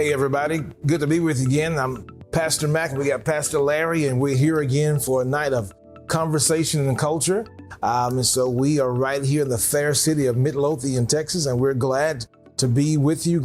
Hey, everybody. Good to be with you again. I'm Pastor Mac, and we got Pastor Larry, and we're here again for a night of conversation and culture. And so we are right here in the fair city of Midlothian, Texas, and we're glad to be with you.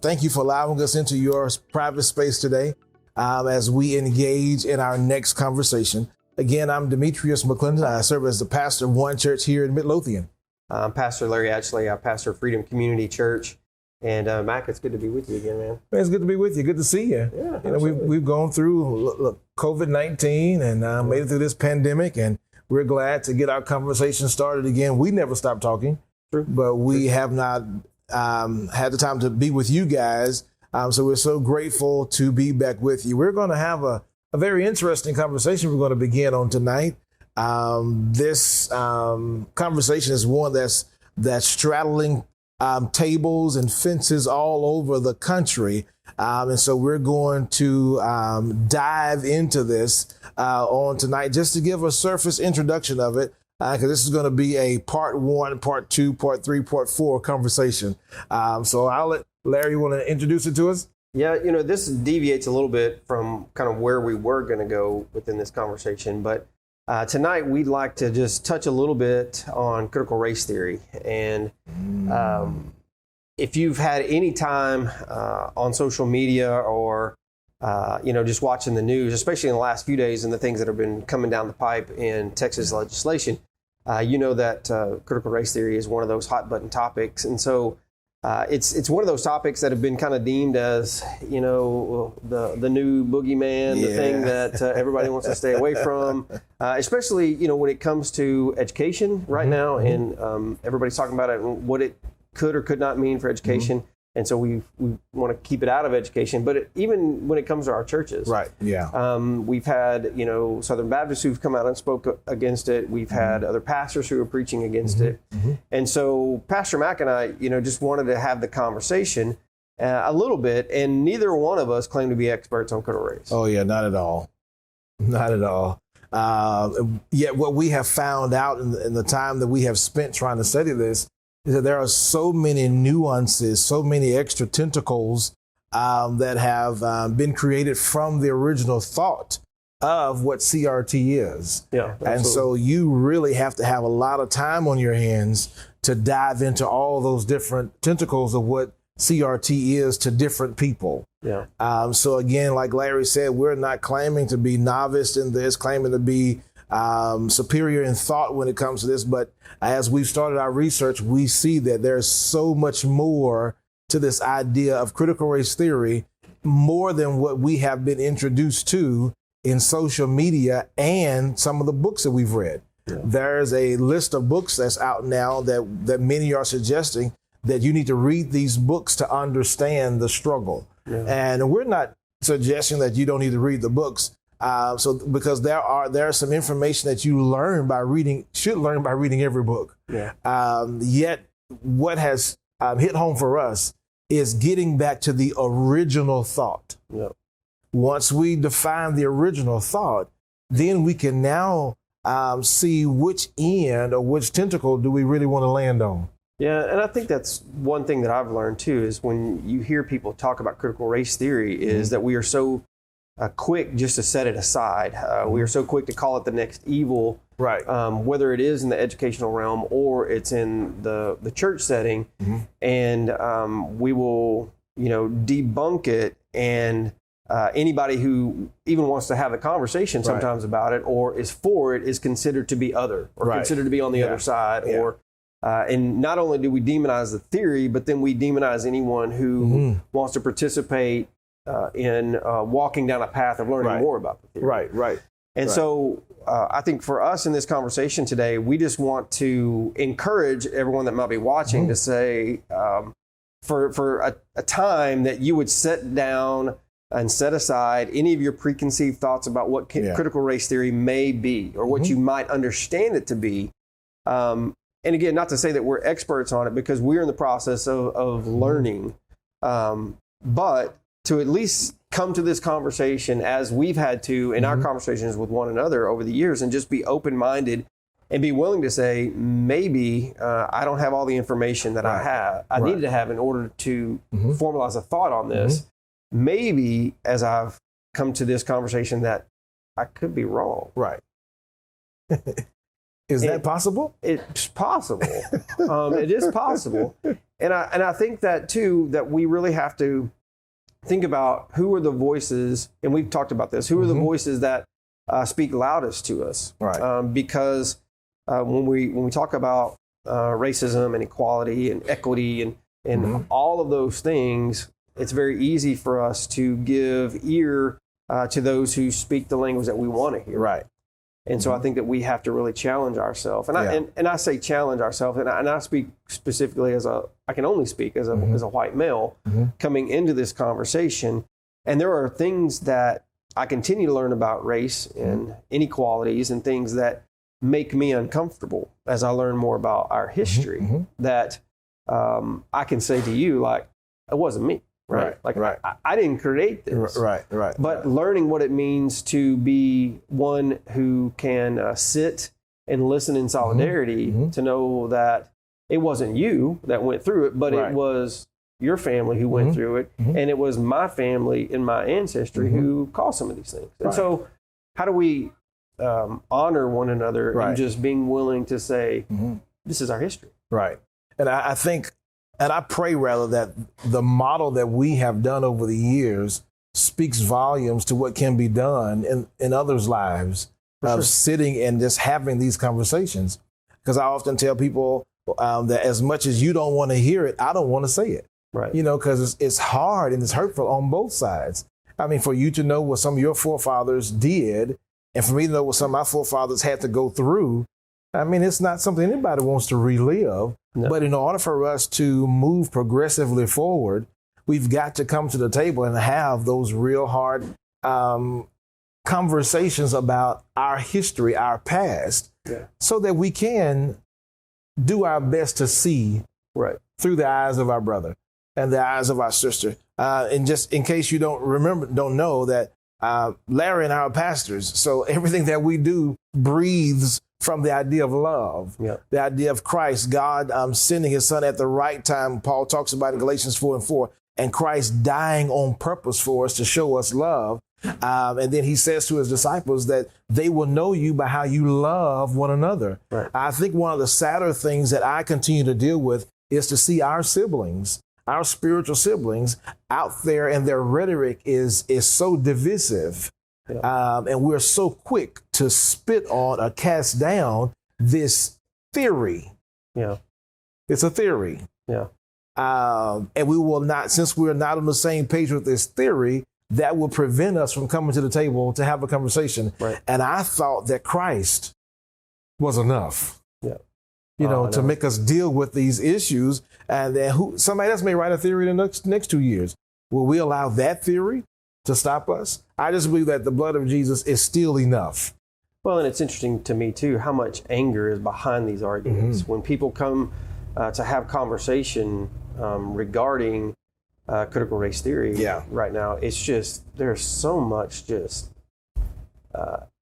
Thank you for allowing us into your private space today as we engage in our next conversation. Again, I'm Demetrius McClendon. I serve as the pastor of OneChurch here in Midlothian. I'm Pastor Larry Atchley. I pastor Freedom Community Church. And Mac, it's good to be with you again, man. It's good to be with you. Good to see you. Yeah, you know, we've gone through COVID-19 and made it through this pandemic, and we're glad to get our conversation started again. We never stop talking, but we have not had the time to be with you guys. So we're so grateful to be back with you. We're going to have a very interesting conversation we're going to begin on tonight. This conversation is one that's straddling tables and fences all over the country. And so we're going to dive into this on tonight just to give a surface introduction of it, because this is going to be a part 1, part 2, part 3, part 4 conversation. So I'll let Larry, want to introduce it to us? Yeah, you know, this deviates a little bit from kind of where we were going to go within this conversation, but tonight, we'd like to just touch a little bit on critical race theory. And if you've had any time on social media or, just watching the news, especially in the last few days and the things that have been coming down the pipe in Texas legislation, you know that critical race theory is one of those hot button topics. And so it's one of those topics that have been kind of deemed as, you know, the new boogeyman, the thing that everybody wants to stay away from, especially, you know, when it comes to education right now. And everybody's talking about it and what it could or could not mean for education. And so we want to keep it out of education, but even when it comes to our churches, right? Yeah. We've had, you know, Southern Baptists who've come out and spoke against it. We've had other pastors who are preaching against it. And so Pastor Mac and I, you know, just wanted to have the conversation a little bit, and neither one of us claim to be experts on critical race. Oh yeah, not at all. Not at all. Yet what we have found out in the time that we have spent trying to study this is that there are so many nuances, so many extra tentacles that have been created from the original thought of what CRT is. Yeah, absolutely. And so you really have to have a lot of time on your hands to dive into all those different tentacles of what CRT is to different people. Yeah. So again, like Larry said, we're not claiming to be novice in this, claiming to be superior in thought when it comes to this. But as we've started our research, we see that there's so much more to this idea of critical race theory, more than what we have been introduced to in social media and some of the books that we've read. Yeah. There's a list of books that's out now that many are suggesting that you need to read these books to understand the struggle. Yeah. And we're not suggesting that you don't need to read the books. Because there's some information that you should learn by reading every book. Yeah. Yet what has hit home for us is getting back to the original thought. Yeah. Once we define the original thought, then we can now see which end or which tentacle do we really want to land on. Yeah, and I think that's one thing that I've learned too, is when you hear people talk about critical race theory, is that we are so quick just to set it aside. We are so quick to call it the next evil, right? Whether it is in the educational realm or it's in the church setting, and we will, you know, debunk it. And anybody who even wants to have a conversation sometimes about it or is for it is considered to be other, or considered to be on the other side, or and not only do we demonize the theory, but then we demonize anyone who wants to participate in walking down a path of learning more about the theory. Right. And so I think for us in this conversation today, we just want to encourage everyone that might be watching to say, for a time that you would sit down and set aside any of your preconceived thoughts about what critical race theory may be, or what you might understand it to be. And again, not to say that we're experts on it, because we're in the process of learning, but to at least come to this conversation as we've had to in our conversations with one another over the years, and just be open-minded and be willing to say, maybe I don't have all the information that I needed to have in order to formalize a thought on this. maybe as I've come to this conversation that I could be wrong. Right. Is that possible? It's possible. It is possible. And I think that too, that we really have to think about who are the voices, and we've talked about this, who are the voices that speak loudest to us. Right. Because when we talk about racism and equality and equity and all of those things, it's very easy for us to give ear to those who speak the language that we want to hear. Right. And so I think that we have to really challenge ourselves. And I say challenge ourselves, and I speak specifically I can only speak as a white male coming into this conversation. And there are things that I continue to learn about race and inequalities and things that make me uncomfortable as I learn more about our history that I can say to you, like, it wasn't me. Right. Like, I didn't create this. Right. But learning what it means to be one who can sit and listen in solidarity to know that it wasn't you that went through it, but it was your family who went through it. And it was my family and my ancestry who caused some of these things. And so how do we honor one another and just being willing to say, this is our history? Right. And I think, and I pray rather that the model that we have done over the years speaks volumes to what can be done in others' lives of sitting and just having these conversations. Because I often tell people that as much as you don't want to hear it, I don't want to say it. Right. You know, because it's hard and it's hurtful on both sides. I mean, for you to know what some of your forefathers did, and for me to know what some of my forefathers had to go through, I mean, it's not something anybody wants to relive. No. But in order for us to move progressively forward, we've got to come to the table and have those real hard conversations about our history, our past, so that we can do our best to see through the eyes of our brother and the eyes of our sister. And just in case you don't know that Larry and I are pastors, so everything that we do breathes from the idea of love, the idea of Christ, God sending his son at the right time. Paul talks about in Galatians 4:4, and Christ dying on purpose for us to show us love. And then he says to his disciples that they will know you by how you love one another. Right. I think one of the sadder things that I continue to deal with is to see our siblings, our spiritual siblings out there, and their rhetoric is so divisive. And we're so quick to spit on or cast down this theory. It's a theory. And we will not, since we're not on the same page with this theory, that will prevent us from coming to the table to have a conversation. And I thought that Christ was enough. To make us deal with these issues. And then somebody else may write a theory in the next 2 years. Will we allow that theory to stop us? I just believe that the blood of Jesus is still enough. Well, and it's interesting to me, too, how much anger is behind these arguments. When people come to have conversation regarding critical race theory right now, it's just, there's so much just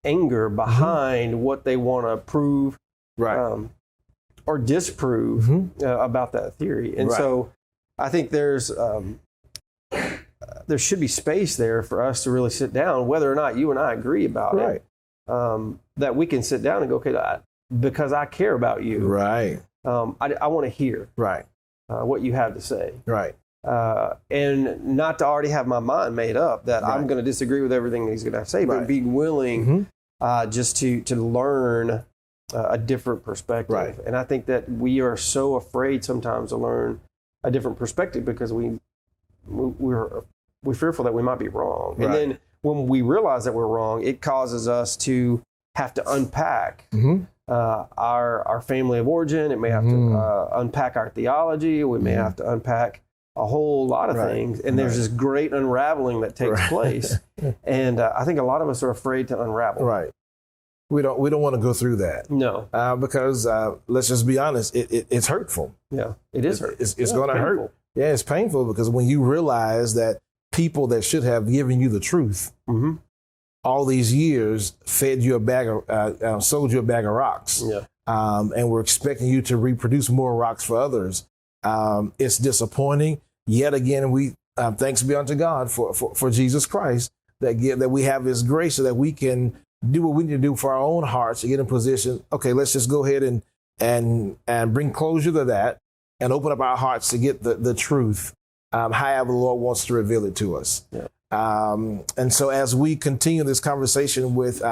anger behind what they want to prove or disprove about that theory. And so I think there should be space there for us to really sit down, whether or not you and I agree about it, that we can sit down and go, okay, because I care about you. I want to hear what you have to say. And not to already have my mind made up that I'm going to disagree with everything that he's going to say, but be willing just to learn a different perspective. And I think that we are so afraid sometimes to learn a different perspective because we're fearful that we might be wrong. And then when we realize that we're wrong, it causes us to have to unpack our family of origin. It may have to unpack our theology. We may have to unpack a whole lot of things. And there's this great unraveling that takes place. And I think a lot of us are afraid to unravel. We don't want to go through that. No. Because let's just be honest, it's hurtful. It is hurtful. It's going to hurt. It's painful because when you realize that people that should have given you the truth all these years fed you a bag of, sold you a bag of rocks. And we're expecting you to reproduce more rocks for others. It's disappointing. Yet again, we thanks be unto God for Jesus Christ that we have His grace so that we can do what we need to do for our own hearts to get in position. Okay, let's just go ahead and bring closure to that and open up our hearts to get the truth, however the Lord wants to reveal it to us. Yeah. And so as we continue this conversation with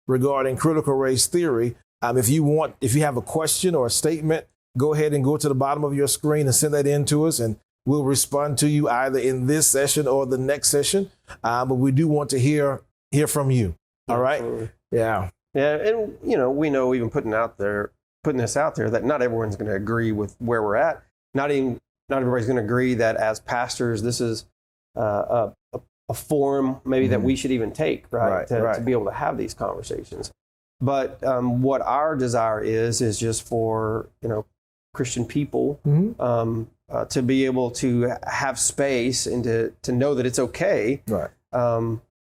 regarding critical race theory, if you have a question or a statement, go ahead and go to the bottom of your screen and send that in to us, and we'll respond to you either in this session or the next session. But we do want to hear from you. All right. Absolutely. Yeah. Yeah. And, we know even putting this out there that not everyone's going to agree with where we're at. Not everybody's going to agree that as pastors, this is a forum maybe that we should even take, right? To be able to have these conversations. But what our desire is just for, Christian people to be able to have space and to know that it's okay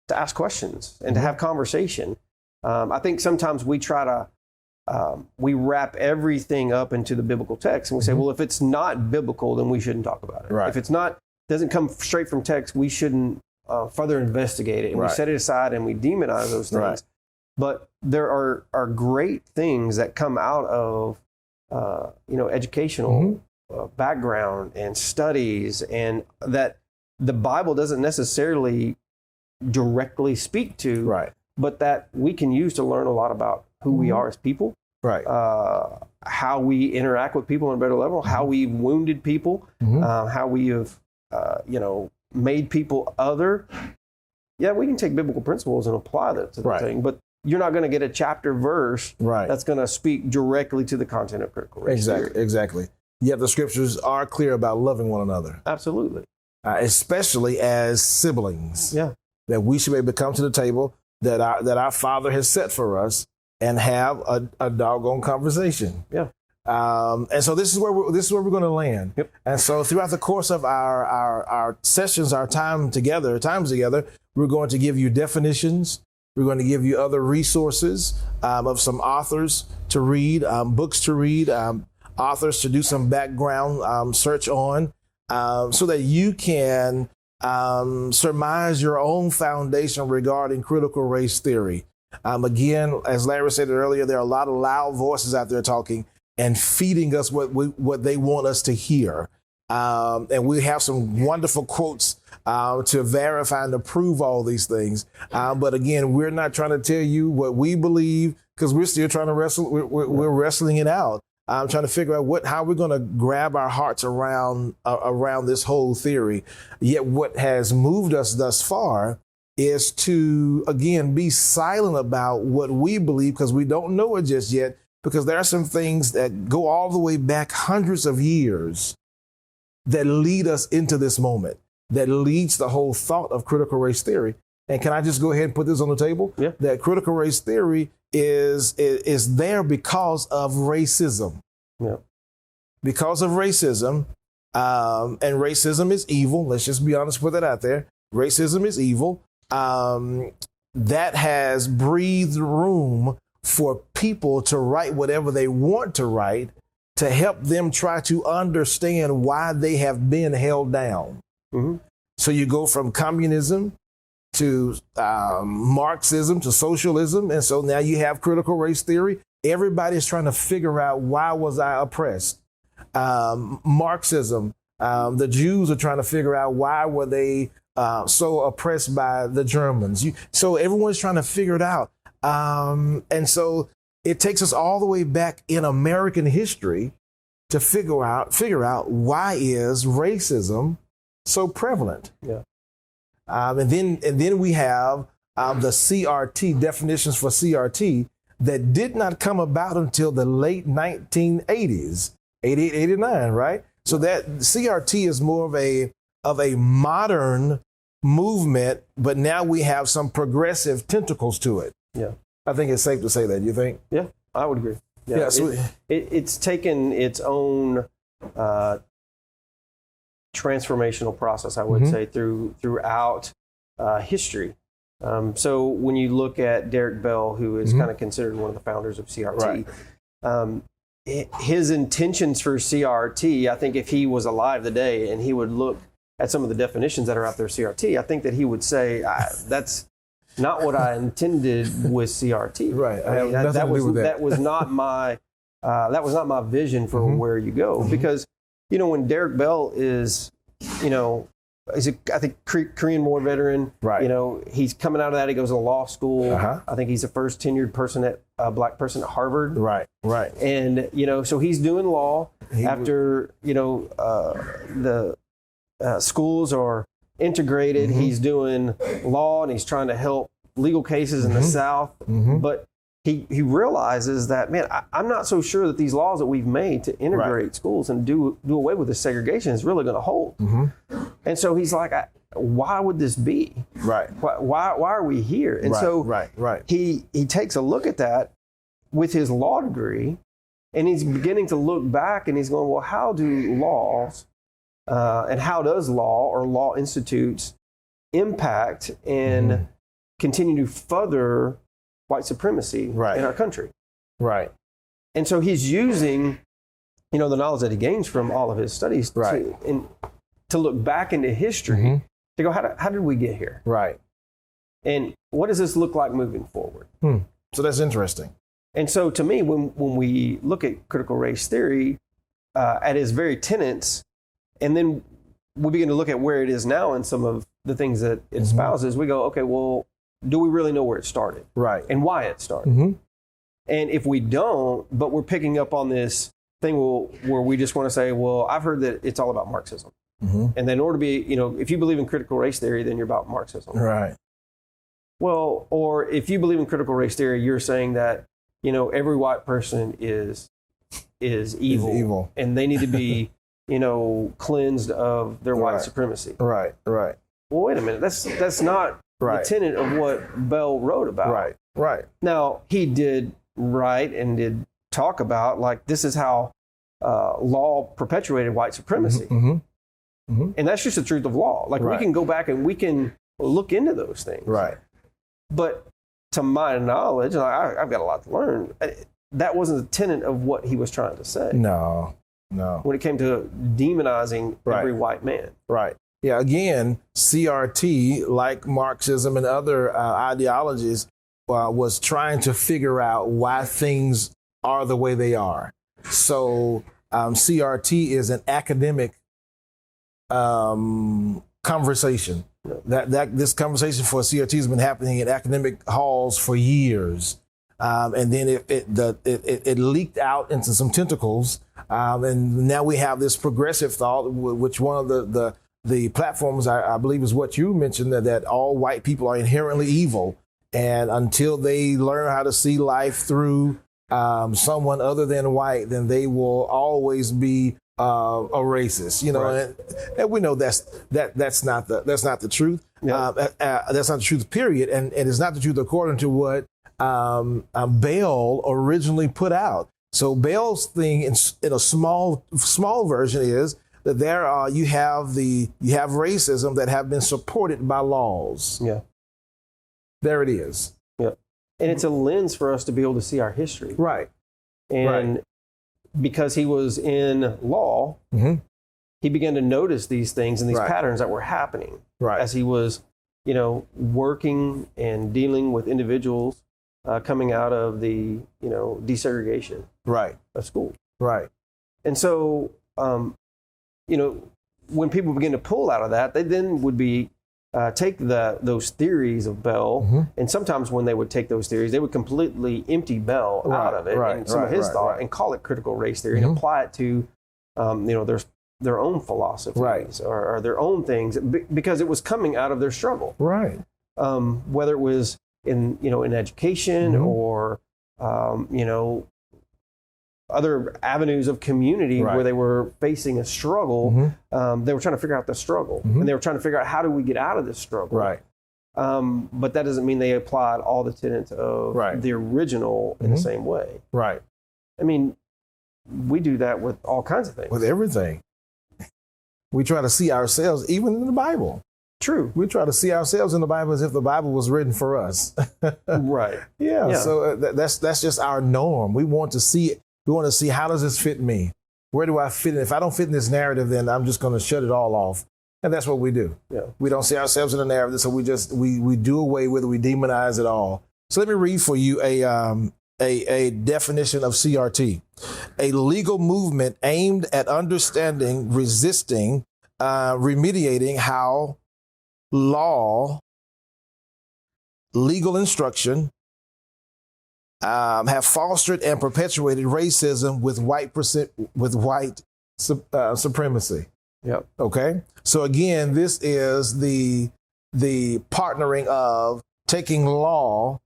to ask questions and to have conversation. I think sometimes we try to, we wrap everything up into the biblical text and we say, well, if it's not biblical, then we shouldn't talk about it. Right. If it's doesn't come straight from text, we shouldn't further investigate it. And we set it aside and we demonize those things. Right. But there are great things that come out of, educational background and studies, and that the Bible doesn't necessarily directly speak to, but that we can use to learn a lot about who we are as people, how we interact with people on a better level, how we've wounded people, how we have, made people other. Yeah, we can take biblical principles and apply that to the thing, but you're not going to get a chapter verse that's going to speak directly to the content of critical race theory. Exactly. Yet the scriptures are clear about loving one another. Absolutely. Especially as siblings. Yeah. That we should be able to come to the table that our Father has set for us and have a doggone conversation. Yeah. And so this is where we're going to land. Yep. And so throughout the course of our sessions, our times together, we're going to give you definitions. We're going to give you other resources of some authors to read, books to read, authors to do some background search on, so that you can surmise your own foundation regarding critical race theory. Again, as Larry said earlier, there are a lot of loud voices out there talking and feeding us what they want us to hear. And we have some wonderful quotes to verify and to prove all these things. But again, we're not trying to tell you what we believe, because we're still trying to wrestle. We're wrestling it out. I'm trying to figure out how we're going to grab our hearts around this whole theory. Yet what has moved us thus far is to, again, be silent about what we believe, because we don't know it just yet, because there are some things that go all the way back hundreds of years that lead us into this moment, that leads the whole thought of critical race theory. And can I just go ahead and put this on the table? Yeah. That critical race theory is there because of racism. Yeah. Because of racism, and racism is evil. Let's just be honest, put that out there. Racism is evil. That has breathed room for people to write whatever they want to write, to help them try to understand why they have been held down. Mm-hmm. So you go from communism to Marxism to socialism. And so now you have critical race theory. Everybody's trying to figure out, why was I oppressed? Marxism, the Jews are trying to figure out, why were they so oppressed by the Germans? So everyone's trying to figure it out. And so it takes us all the way back in American history to figure out why is racism so prevalent. Yeah. And then we have the CRT, definitions for CRT, that did not come about until the late 1980s, 88, 89, right? So that CRT is more of a modern movement, but now we have some progressive tentacles to it. Yeah. I think it's safe to say that. You think? Yeah, I would agree. Yeah, so it's taken its own transformational process, I would say, throughout history. So when you look at Derek Bell, who is kind of considered one of the founders of CRT, his intentions for CRT, I think if he was alive today and he would look at some of the definitions that are out there, CRT, I think that he would say, that's not what I intended with CRT. Right. That was not my vision for where you go. Because, when Derek Bell is, he's I think Korean War veteran. Right. He's coming out of that. He goes to law school. Uh-huh. I think he's the first tenured black person at Harvard. Right. Right. And so he's doing law after the schools are integrated. He's doing law and he's trying to help legal cases in the South. But he realizes that, man, I'm not so sure that these laws that we've made to integrate schools and do away with the segregation is really going to hold. And so he's like, why would this be? Right. Why are we here? And he takes a look at that with his law degree, and he's beginning to look back, and he's going, well, how do laws and how does law or law institutes impact and continue to further white supremacy in our country? Right. And so he's using, the knowledge that he gains from all of his studies to look back into history to go, how did we get here? Right. And what does this look like moving forward? So that's interesting. And so to me, when we look at critical race theory at its very tenets, and then we begin to look at where it is now and some of the things that it espouses, we go, okay, well, do we really know where it started? Right. And why it started? And if we don't, but we're picking up on this thing where we just want to say, well, I've heard that it's all about Marxism. And then in order to be, if you believe in critical race theory, then you're about Marxism. Right. Well, or if you believe in critical race theory, you're saying that, every white person is evil. And they need to be, cleansed of their white supremacy. Right. Right. Well, wait a minute. That's not the tenet of what Bell wrote about. Right. Right. Now, he did write and did talk about, like, this is how law perpetuated white supremacy. And that's just the truth of law. Like, we can go back and we can look into those things. Right. But to my knowledge, and I've got a lot to learn, that wasn't the tenet of what he was trying to say. No. When it came to demonizing every white man. Right. Yeah, again, CRT, like Marxism and other ideologies, was trying to figure out why things are the way they are. So CRT is an academic conversation. That this conversation for CRT has been happening in academic halls for years. And then it leaked out into some tentacles. And now we have this progressive thought, which one of the platforms, I believe, is what you mentioned, that all white people are inherently evil. And until they learn how to see life through someone other than white, then they will always be a racist. And we know that's not the truth. Yeah. That's not the truth, period. And it's not the truth according to what Bell originally put out. So Bell's thing in a small version is that you have racism that have been supported by laws. Yeah. There it is. Yeah. And it's a lens for us to be able to see our history. Right. And because he was in law, he began to notice these things and these patterns that were happening as he was, working and dealing with individuals coming out of the, desegregation of school. Right. And so, when people begin to pull out of that, they then would be take those theories of Bell, and sometimes when they would take those theories, they would completely empty Bell out of it and some of his thought and call it critical race theory and apply it to, their own philosophies or their own things because it was coming out of their struggle. Right. Whether it was in education or, other avenues of community where they were facing a struggle, they were trying to figure out the struggle, and they were trying to figure out how do we get out of this struggle. Right. But that doesn't mean they applied all the tenets of the original in the same way. Right. I mean, we do that with all kinds of things. With everything. We try to see ourselves even in the Bible. True. We try to see ourselves in the Bible as if the Bible was written for us. Right. Yeah. So that's just our norm. We want to see it. We want to see, how does this fit me? Where do I fit in? If I don't fit in this narrative, then I'm just going to shut it all off And that's what we do. Yeah. We don't see ourselves in the narrative, so we do away with it. We demonize it all. So let me read for you a definition of CRT: a legal movement aimed at understanding, resisting, remediating how law, legal instruction have fostered and perpetuated racism with white supremacy. Yep. Okay. So again, this is the partnering of taking law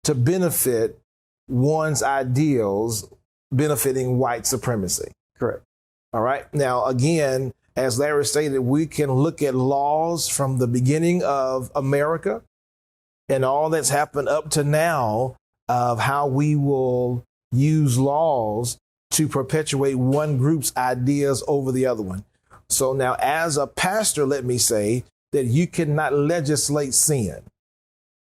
to benefit one's ideals, benefiting white supremacy. Correct. All right. Now, again, as Larry stated, we can look at laws from the beginning of America and all that's happened up to now of how we will use laws to perpetuate one group's ideas over the other one. So now, as a pastor, let me say that you cannot legislate sin.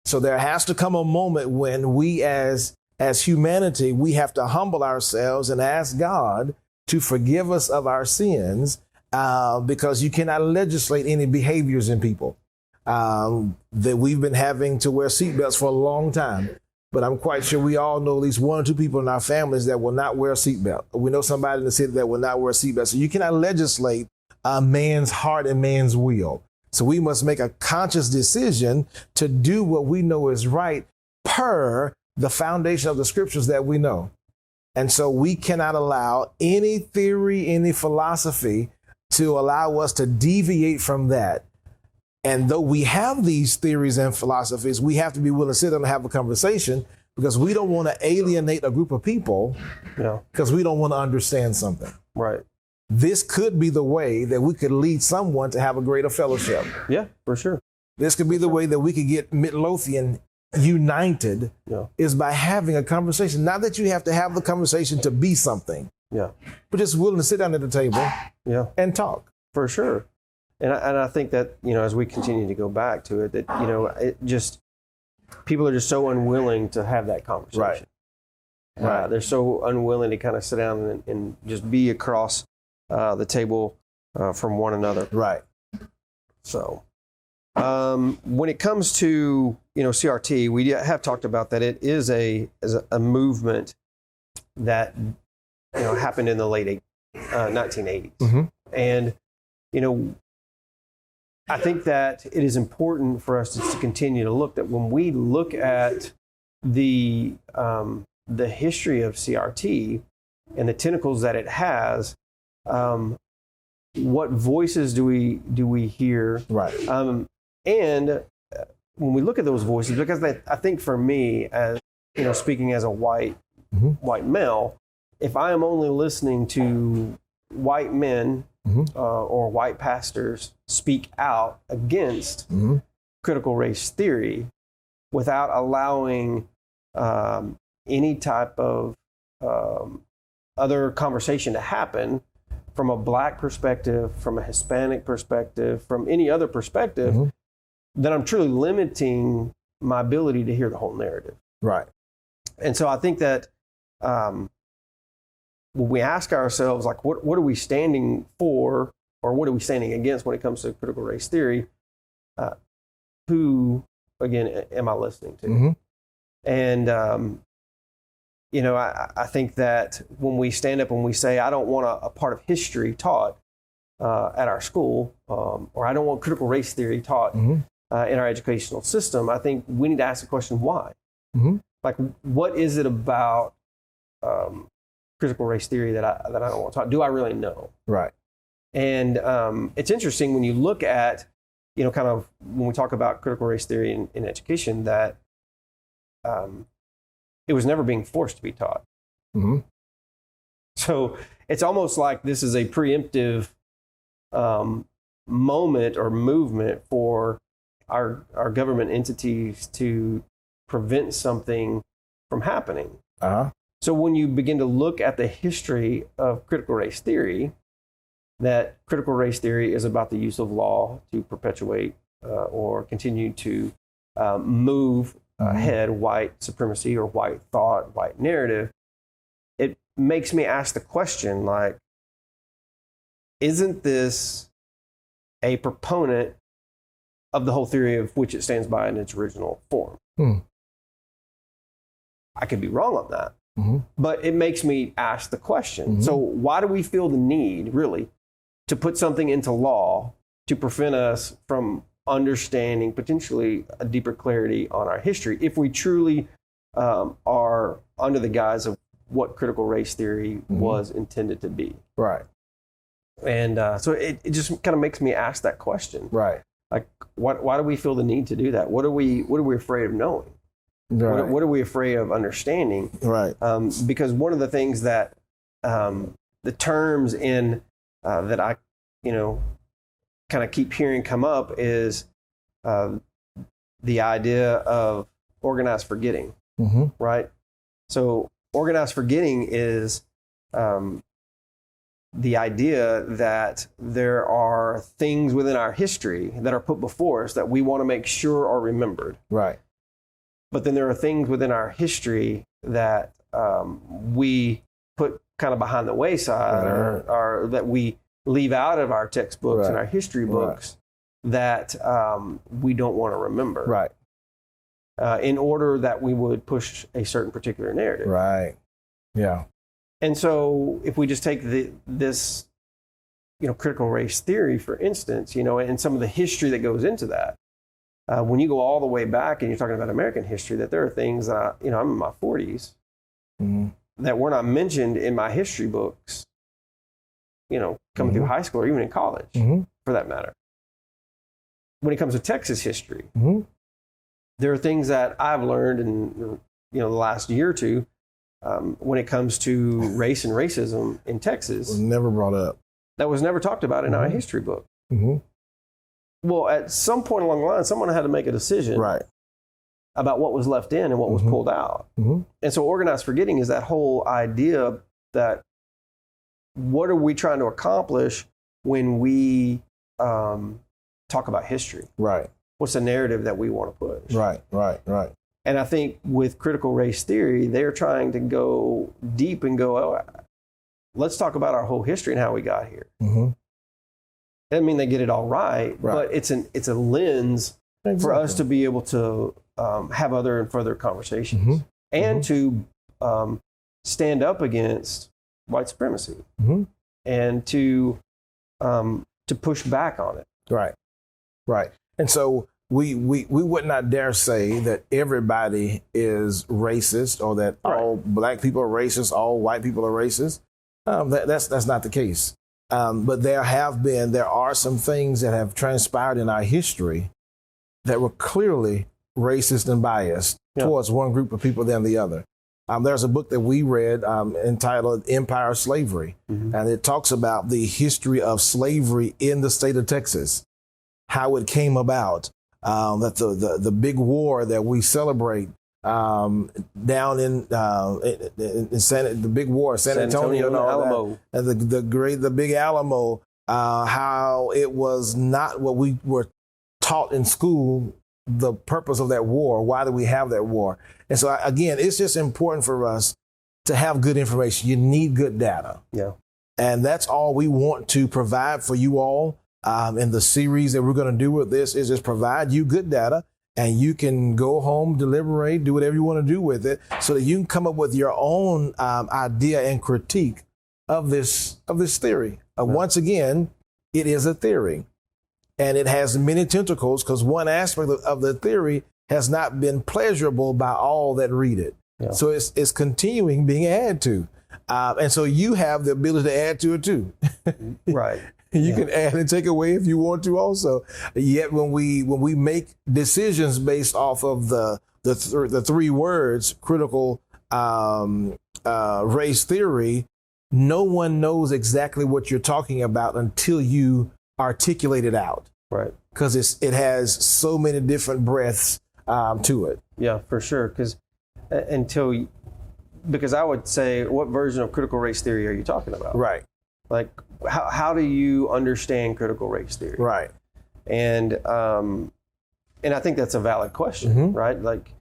So there has to come a moment when we as humanity, we have to humble ourselves and ask God to forgive us of our sins, because you cannot legislate any behaviors in people. That we've been having to wear seatbelts for a long time. But I'm quite sure we all know at least one or two people in our families that will not wear a seatbelt. We know somebody in the city that will not wear a seatbelt. So you cannot legislate a man's heart and man's will. So we must make a conscious decision to do what we know is right per the foundation of the scriptures that we know. And so we cannot allow any theory, any philosophy to allow us to deviate from that. And though we have these theories and philosophies, we have to be willing to sit down and have a conversation, because we don't want to alienate a group of people because we don't want to understand something. Right. This could be the way that we could lead someone to have a greater fellowship. Yeah, for sure. This could be the way that we could get Midlothian united, is by having a conversation. Not that you have to have the conversation to be something, but just willing to sit down at the table and talk. For sure. And I think that, as we continue to go back to it, that, it just, people are just so unwilling to have that conversation. Right. They're so unwilling to kind of sit down and just be across the table from one another. Right. So when it comes to, CRT, we have talked about that it is a movement that, happened in the late 1980s. Mm-hmm. And, I think that it is important for us to continue to look that when we look at the history of CRT and the tentacles that it has, what voices do we hear? Right. And when we look at those voices, because I think for me, as speaking as a white male, if I am only listening to white men or white pastors speak out against critical race theory without allowing any type of other conversation to happen from a black perspective, from a Hispanic perspective, from any other perspective, then I'm truly limiting my ability to hear the whole narrative. Right. And so I think that when we ask ourselves, like, what are we standing for, or what are we standing against when it comes to critical race theory? Who, again, am I listening to? And, I think that when we stand up and we say, I don't want a part of history taught at our school, or I don't want critical race theory taught in our educational system, I think we need to ask the question, why? Like, what is it about critical race theory that I don't want to talk? Do I really know? Right. And it's interesting when you look at, kind of when we talk about critical race theory in education, that it was never being forced to be taught. So it's almost like this is a preemptive moment or movement for our government entities to prevent something from happening. So when you begin to look at the history of critical race theory, that critical race theory is about the use of law to perpetuate or continue to move ahead white supremacy or white thought, white narrative, it makes me ask the question, like, isn't this a proponent of the whole theory of which it stands by in its original form. I could be wrong on that, but it makes me ask the question. So why do we feel the need, really, to put something into law to prevent us from understanding potentially a deeper clarity on our history if we truly are under the guise of what critical race theory was intended to be? Right. And so it just kind of makes me ask that question. Right. Like, why do we feel the need to do that? What are we afraid of knowing? Right. What are we afraid of understanding? Right. Because one of the things that the terms in that I, kind of keep hearing come up is the idea of organized forgetting, right? So organized forgetting is the idea that there are things within our history that are put before us that we want to make sure are remembered. Right. But then there are things within our history that we put kind of behind the wayside, or that we leave out of our textbooks and our history books that we don't want to remember. Right. In order that we would push a certain particular narrative. Right. Yeah. And so if we just take this critical race theory, for instance, and some of the history that goes into that, when you go all the way back and you're talking about American history, that there are things that, I'm in my 40s that were not mentioned in my history books, coming through high school or even in college, for that matter. When it comes to Texas history, there are things that I've learned in, the last year or two, when it comes to race and racism in Texas. Was never brought up. That was never talked about in our history book. Well, at some point along the line, someone had to make a decision about what was left in and what was pulled out. And so organized forgetting is that whole idea that what are we trying to accomplish when we talk about history? Right. What's the narrative that we want to push? Right. And I think with critical race theory, they're trying to go deep and go, let's talk about our whole history and how we got here. Doesn't mean they get it all right, but it's a lens for us to be able to have other and further conversations and to stand up against white supremacy and to push back on it. Right. And so we would not dare say that everybody is racist or that all black people are racist, all white people are racist. That's not the case. But there are some things that have transpired in our history that were clearly racist and biased towards one group of people than the other. There's a book that we read entitled Empire of Slavery, and it talks about the history of slavery in the state of Texas, how it came about, that the big war that we celebrate down in the big war, San Antonio and all Alamo. That, and the big Alamo, how it was not what we were taught in school, the purpose of that war. Why do we have that war? And so again, it's just important for us to have good information. You need good data. Yeah. And that's all we want to provide for you all. In the series that we're going to do with this is just provide you good data, and you can go home, deliberate, do whatever you want to do with it, so that you can come up with your own idea and critique of this theory. Once again, it is a theory, and it has many tentacles because one aspect of the theory has not been pleasurable by all that read it. Yeah. So it's continuing being added to, and so you have the ability to add to it too. Right. You can add and take away if you want to also. Yet when we make decisions based off of the three words, critical race theory, no one knows exactly what you're talking about until you articulate it out. Right. Because it has so many different breadths to it. Yeah, for sure. Because I would say, what version of critical race theory are you talking about? Right. Like, how do you understand critical race theory? Right. And I think that's a valid question, right? Like,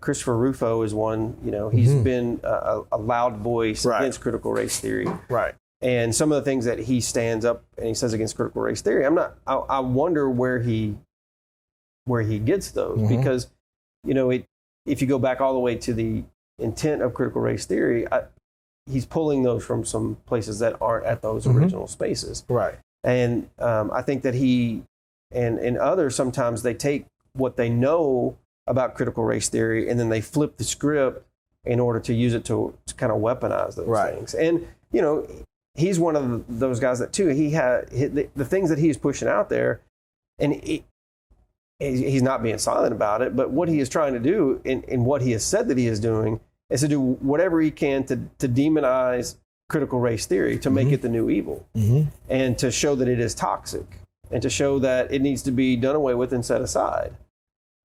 Christopher Rufo is one. He's been a loud voice against critical race theory. Right. and some of the things that he stands up and he says against critical race theory, I wonder where he gets those, because, if you go back all the way to the intent of critical race theory, he's pulling those from some places that aren't at those original spaces. Right. And I think that he and others, sometimes they take what they know about critical race theory and then they flip the script in order to use it to kind of weaponize those things. And, he's one of those guys that, too, the things that he's pushing out there, and he's not being silent about it, but what he is trying to do in what he has said that he is doing is to do whatever he can to demonize critical race theory, to make it the new evil, and to show that it is toxic, and to show that it needs to be done away with and set aside.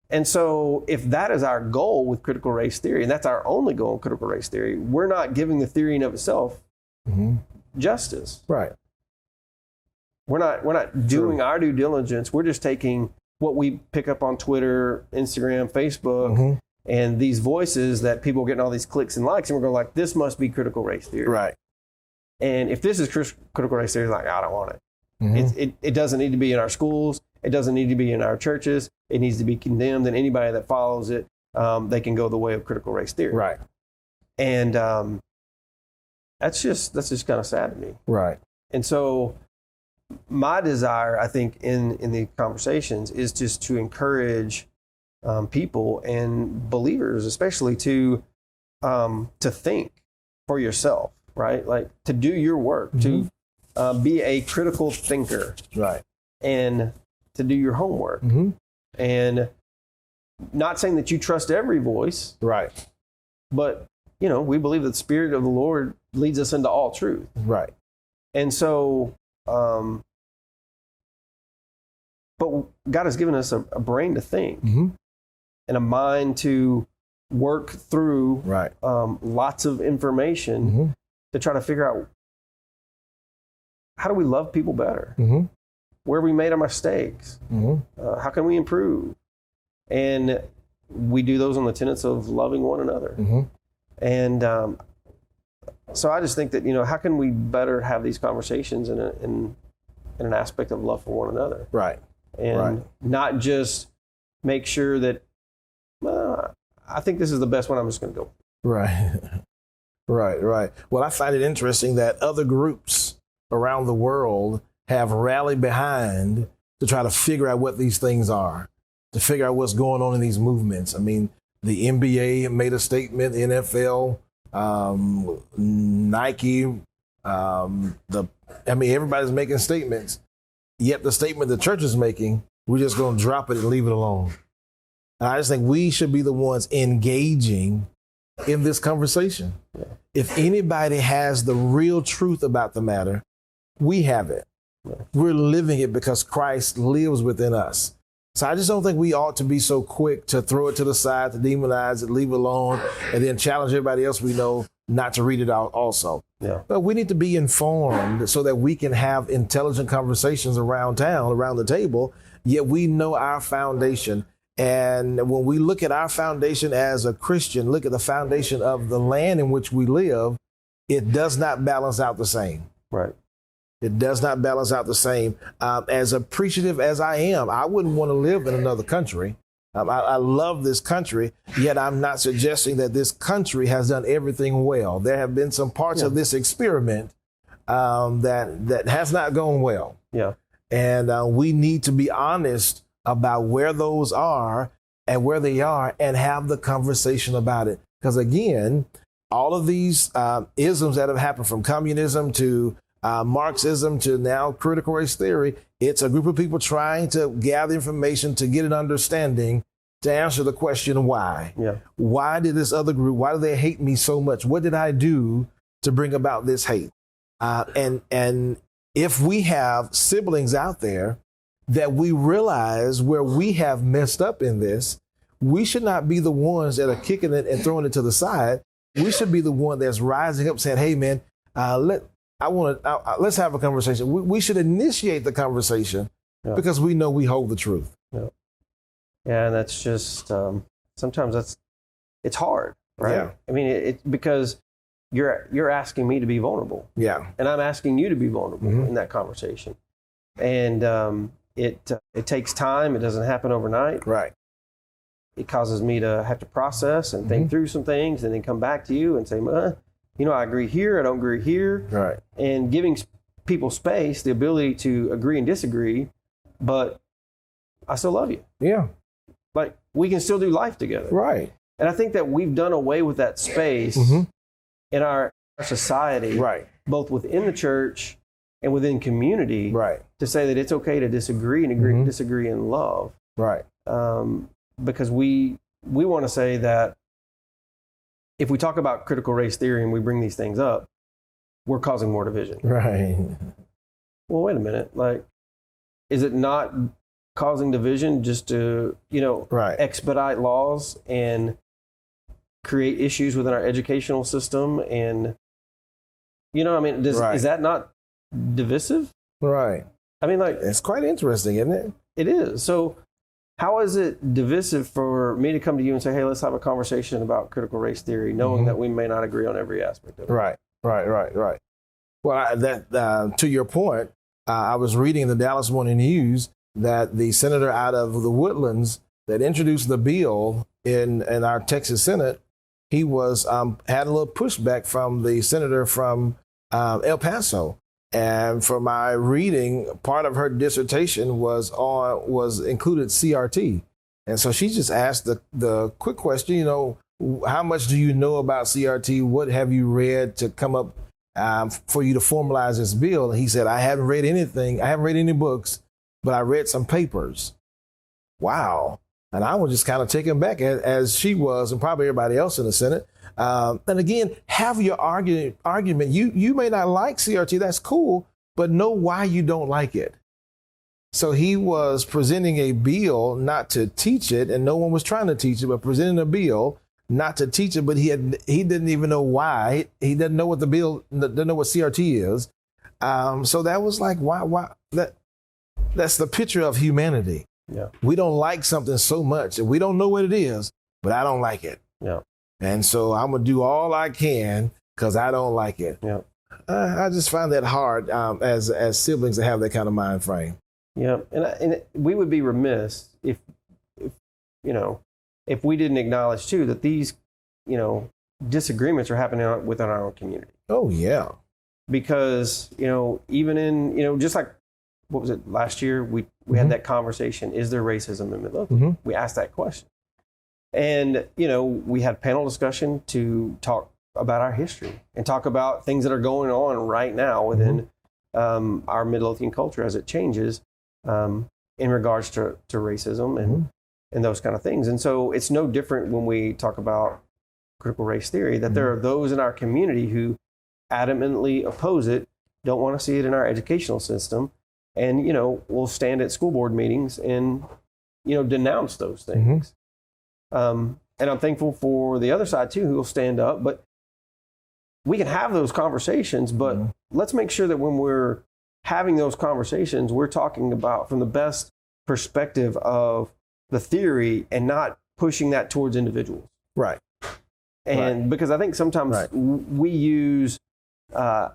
And so if that is our goal with critical race theory, and that's our only goal in critical race theory, we're not giving the theory in of itself justice. Right. We're not doing our due diligence. We're just taking what we pick up on Twitter, Instagram, Facebook, and these voices that people are getting all these clicks and likes, and we're going like, this must be critical race theory. Right. And if this is critical race theory, like, I don't want it. It doesn't need to be in our schools. It doesn't need to be in our churches. It needs to be condemned, and anybody that follows it, they can go the way of critical race theory. Right. And that's just kind of sad to me. Right. And so my desire, I think, in the conversations is just to encourage people and believers, especially to think for yourself, right? Like to do your work, to be a critical thinker, right? And to do your homework, and not saying that you trust every voice, right? But we believe that the Spirit of the Lord leads us into all truth, right? And so, but God has given us a brain to think and a mind to work through lots of information to try to figure out, how do we love people better? Where we made our mistakes? How can we improve? And we do those on the tenets of loving one another. And so I just think that, how can we better have these conversations in an aspect of love for one another? Right. And not just make sure that, I think this is the best one, I'm just going to go. Right. Right. Well, I find it interesting that other groups around the world have rallied behind to try to figure out what these things are, to figure out what's going on in these movements. I mean, the NBA made a statement, the NFL, Nike, everybody's making statements, yet the statement the church is making, we're just going to drop it and leave it alone. And I just think we should be the ones engaging in this conversation. Yeah. If anybody has the real truth about the matter, we have it. Yeah. We're living it because Christ lives within us. So I just don't think we ought to be so quick to throw it to the side, to demonize it, leave it alone, and then challenge everybody else we know not to read it out also. Yeah. But we need to be informed so that we can have intelligent conversations around town, around the table, yet we know our foundation. And when we look at our foundation as a Christian, look at the foundation of the land in which we live, it does not balance out the same. Right. It does not balance out the same. As appreciative as I am, I wouldn't want to live in another country. I love this country, yet I'm not suggesting that this country has done everything well. There have been some parts of this experiment that has not gone well. Yeah. And we need to be honest about where those are and where they are and have the conversation about it. Because again, all of these isms that have happened, from communism to Marxism to now critical race theory, it's a group of people trying to gather information to get an understanding to answer the question why. Yeah. Why did this other group, why do they hate me so much? What did I do to bring about this hate? And if we have siblings out there that we realize where we have messed up in this, we should not be the ones that are kicking it and throwing it to the side. We should be the one that's rising up saying, hey, man, let's have a conversation. We should initiate the conversation because we know we hold the truth. Yeah, and that's just, sometimes it's hard, right? Yeah. I mean, because you're asking me to be vulnerable. Yeah. And I'm asking you to be vulnerable in that conversation. And it takes time. It doesn't happen overnight. Right. It causes me to have to process and think through some things and then come back to you and say, I agree here. I don't agree here. Right. And giving people space, the ability to agree and disagree, but I still love you. Yeah. Like, we can still do life together. Right. And I think that we've done away with that space in our society, Right. both within the church and within community, Right. to say that it's okay to disagree and disagree in love. Right. Because we want to say that if we talk about critical race theory and we bring these things up, we're causing more division. Right. Well, wait a minute. Like, is it not causing division just to, Right. expedite laws and create issues within our educational system? And, is that not divisive? Right. I mean, like, It's quite interesting, isn't it? it is. So how is it divisive for me to come to you and say, hey, let's have a conversation about critical race theory, knowing that we may not agree on every aspect of it? Right. Well, to your point, I was reading in the Dallas Morning News that the senator out of the Woodlands that introduced the bill in our Texas Senate, he was had a little pushback from the senator from El Paso. And for my reading, part of her dissertation was included CRT. And so she just asked the quick question, how much do you know about CRT? What have you read to come up for you to formalize this bill? And he said, I haven't read anything. I haven't read any books, but I read some papers. Wow. And I was just kind of taken back as she was, and probably everybody else in the Senate. And again, have your argument. You may not like CRT. That's cool, but know why you don't like it. So he was presenting a bill not to teach it, and no one was trying to teach it, but presenting a bill not to teach it. But he didn't even know why. He doesn't know what doesn't know what CRT is. So that was like, why that's the picture of humanity. Yeah. We don't like something so much, and we don't know what it is, but I don't like it. Yeah. And so I'm going to do all I can because I don't like it. Yeah. I just find that hard as siblings to have that kind of mind frame. Yeah. And we would be remiss if we didn't acknowledge too that these, disagreements are happening within our own community. Oh, yeah. Because, even in, just like, what was it, last year, we had that conversation, is there racism in Midlothian? We asked that question. And, we had panel discussion to talk about our history and talk about things that are going on right now within our Midlothian culture as it changes in regards to racism and those kind of things. And so it's no different when we talk about critical race theory, that there are those in our community who adamantly oppose it, don't want to see it in our educational system, and, will stand at school board meetings and, denounce those things. And I'm thankful for the other side too, who will stand up, but we can have those conversations, but let's make sure that when we're having those conversations, we're talking about from the best perspective of the theory and not pushing that towards individuals. Right. And because I think sometimes we use the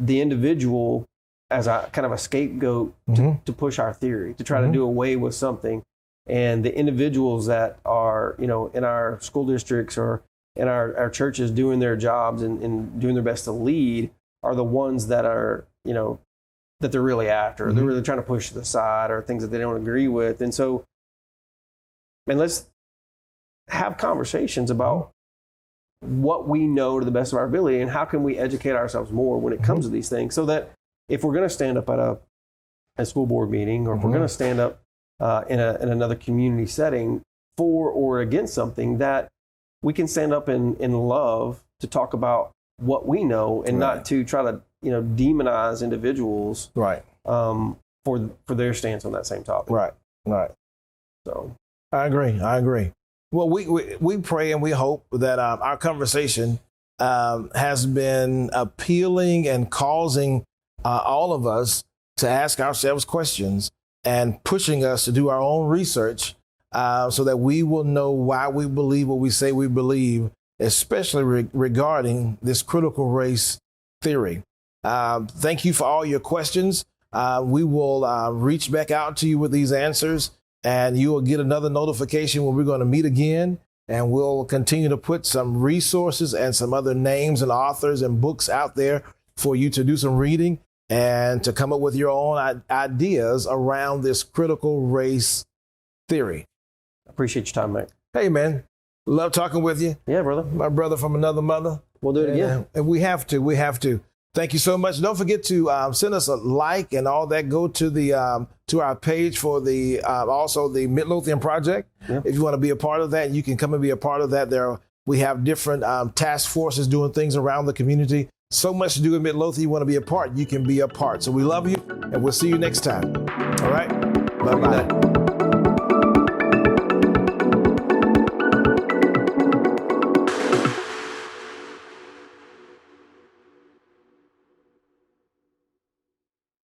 individual as a kind of a scapegoat to push our theory, to try to do away with something. And the individuals that are, in our school districts or in our churches doing their jobs and doing their best to lead are the ones that are, that they're really after. They're really trying to push to the side or things that they don't agree with. And so, let's have conversations about what we know to the best of our ability and how can we educate ourselves more when it comes to these things, so that if we're going to stand up at a school board meeting, or if we're going to stand up in another community setting for or against something, that we can stand up in love to talk about what we know and not to try to demonize individuals for their stance on that same topic. Right. So I agree. Well, we pray and we hope that our conversation has been appealing and causing all of us to ask ourselves questions and pushing us to do our own research so that we will know why we believe what we say we believe especially regarding this critical race theory. Thank you for all your questions. We will reach back out to you with these answers, and you will get another notification when we're going to meet again. And we'll continue to put some resources and some other names and authors and books out there for you to do some reading and to come up with your own ideas around this critical race theory. Appreciate your time, Mike. Hey, man. Love talking with you. Yeah, brother. My brother from another mother. We'll do it again. And we have to. Thank you so much. Don't forget to send us a like and all that. Go to the to our page for the also the Midlothian Project. Yeah. If you want to be a part of that, you can come and be a part of that. We have different task forces doing things around the community. So much to do in Midlothian. You want to be a part, you can be a part. So we love you, and we'll see you next time. All right? Bye-bye.